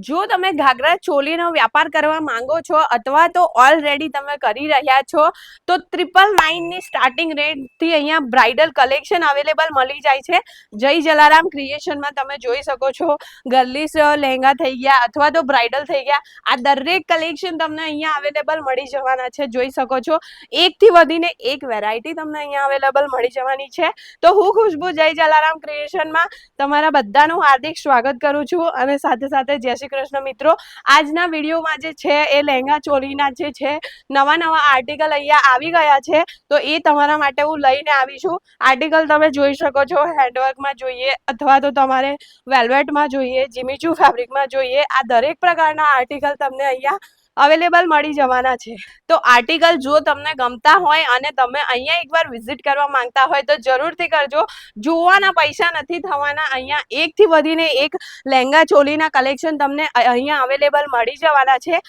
જો તમે ઘાઘરા ચોલીનો વ્યાપાર કરવા માંગો છો અથવા તો ઓલરેડી તમે કરી રહ્યા છો તો 999 ની સ્ટાર્ટિંગ રેટથી અહીંયા બ્રાઇડલ કલેક્શન અવેલેબલ મળી જાય છે. જય જલારામ ક્રિએશનમાં તમે જોઈ શકો છો ગર્લિશ લહેંગા થઈ ગયા અથવા તો બ્રાઇડલ થઈ ગયા, આ દરેક કલેક્શન તમને અહીંયા અવેલેબલ મળી જવાના છે. જોઈ શકો છો એકથી વધીને એક વેરાયટી તમને અહીંયા અવેલેબલ મળી જવાની છે. તો હું ખુશ્બુ જય જલારામ ક્રિએશનમાં તમારા બધાનું હાર્દિક સ્વાગત કરું છું અને સાથે સાથે જય શ્રી કૃષ્ણ મિત્રો. આજના વિડીયોમાં જે છે એ લહેંગા ચોલીના જે છે નવા આર્ટિકલ અહીંયા આવી ગયા છે, તો એ તમારા માટે હું લઈને આવી છું. આર્ટિકલ તમે જોઈ શકો છો, હેન્ડવર્કમાં જોઈએ અથવા તો તમારે વેલ્વેટમાં જોઈએ, જીમીચુ ફેબ્રિકમાં જોઈએ, આ દરેક પ્રકારના આર્ટિકલ તમને અહીંયા અવેલેબલ મળી જવાના છે. તો આર્ટિકલ જો તમને ગમતા હોય અને તમે અહીંયા એકવાર વિઝિટ કરવા માંગતા હોય તો જરૂરથી કરજો. જોવાના પૈસા નથી થવાના. અહીંયા એકથી વધીને એક લહેંગા ચોલીના કલેક્શન તમને અહીંયા અવેલેબલ મળી જવાના છે.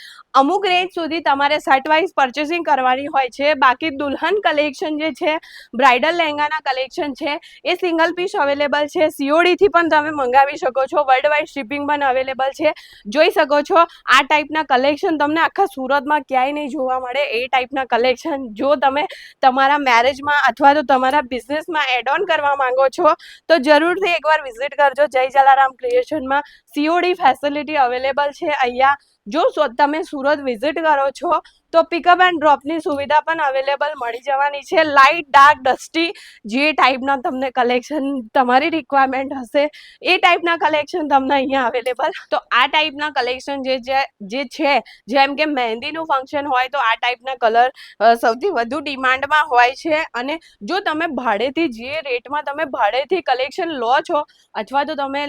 અમુક રેન્જ સુધી તમારે સેટ વાઇઝ પરચેસિંગ કરવાની હોય છે. બાકી દુલ્હન કલેક્શન જે છે, બ્રાઇડલ લહેંગાના કલેક્શન છે, એ સિંગલ પીસ અવેલેબલ છે. COD થી પણ તમે મંગાવી શકો છો. વર્લ્ડ વાઇડ શિપિંગ પણ અવેલેબલ છે. જોઈ શકો છો આ ટાઈપના કલેક્શન તમને આખા સુરતમાં ક્યાંય નહીં જોવા મળે. એ ટાઈપના કલેક્શન જો તમે તમારા મેરેજમાં અથવા તો તમારા બિઝનેસમાં એડ ઓન કરવા માંગો છો તો જરૂરથી એકવાર વિઝિટ કરજો જય જલારામ ક્રિએશનમાં. COD ફેસિલિટી અવેલેબલ છે અહીંયા. જો તમે સુરત વિઝિટ કરો છો તો પિકઅપ એન્ડ ડ્રોપની સુવિધા પણ અવેલેબલ મળી જવાની છે. લાઇટ, ડાર્ક, ડસ્ટી જે ટાઈપના તમને કલેક્શન તમારી રિક્વાયરમેન્ટ હશે એ ટાઈપના કલેક્શન તમને અહીંયા અવેલેબલ. તો આ ટાઈપના કલેક્શન જે છે, જેમ કે મહેંદીનું ફંક્શન હોય તો આ ટાઈપના કલર સૌથી વધુ ડિમાન્ડમાં હોય છે. અને જો તમે ભાડેથી જે રેટમાં તમે ભાડેથી કલેક્શન લો છો અથવા તો તમે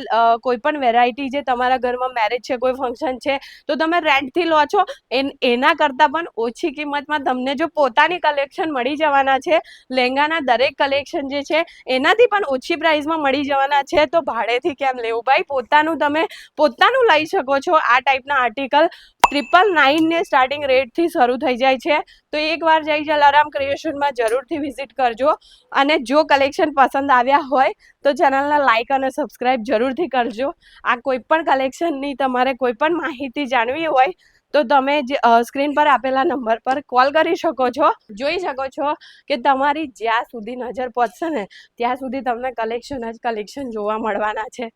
કોઈ પણ વેરાયટી જે તમારા ઘરમાં મેરેજ છે, કોઈ ફંક્શન છે, તો તમે રેન્ટથી લો છો એના કરતાં પણ ઓછી કિંમતમાં તમને જો પોતાની કલેક્શન મળી જવાના છે. લહેંગાના દરેક કલેક્શન જે છે એનાથી પણ ઓછી પ્રાઇસમાં મળી જવાના છે. તો ભાડેથી કેમ લેવું ભાઈ, તમે પોતાનું લઈ શકો છો. આ ટાઈપના આર્ટિકલ 999 ને સ્ટાર્ટિંગ રેટથી શરૂ થઈ જાય છે. તો એકવાર જય જલારામ ક્રિએશનમાં જરૂરથી વિઝિટ કરજો. અને જો કલેક્શન પસંદ આવ્યા હોય તો ચેનલને લાઇક અને સબસ્ક્રાઇબ જરૂરથી કરજો. આ કોઈ પણ કલેક્શનની તમારે કોઈ પણ માહિતી જાણવી હોય તો તમે સ્ક્રીન પર આપેલા નંબર પર કોલ કરી શકો છો. જોઈ શકો છો કે તમારી જ્યાં સુધી નજર પહોંચશે ને ત્યાં સુધી તમને કલેક્શન જોવા મળવાના છે.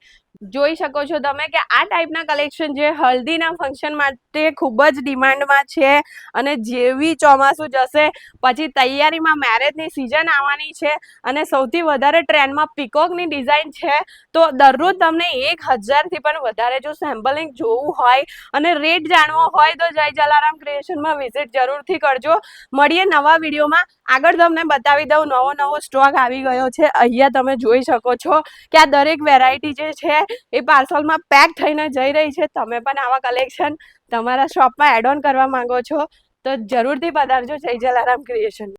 જોઈ શકો છો તમે કે આ ટાઈપના કલેક્શન જે હલ્દીના ફંક્શન માટે ખૂબ જ ડિમાન્ડમાં છે. અને જેવી ચોમાસું જશે પછી તૈયારીમાં મેરેજની સિઝન આવવાની છે અને સૌથી વધારે ટ્રેન્ડમાં પીકોકની ડિઝાઇન છે. તો દરરોજ તમને 1000થી પણ વધારે જો સેમ્પલિંગ જોવું હોય અને રેટ જાણવો હોય તો જય જલારામ ક્રિએશનમાં વિઝિટ જરૂરથી કરજો. મળીએ નવા વિડીયોમાં. આગળ તમને બતાવી દઉં, નવો સ્ટોક આવી ગયો છે. અહીંયા તમે જોઈ શકો છો કે આ દરેક વેરાયટી જે છે એ પાર્સલમાં પેક થઈને જઈ રહી છે. તમે પણ આવા કલેક્શન તમારા શોપમાં એડ ઓન કરવા માંગો છો તો જરૂરથી પધારજો જય જલારામ ક્રિએશન.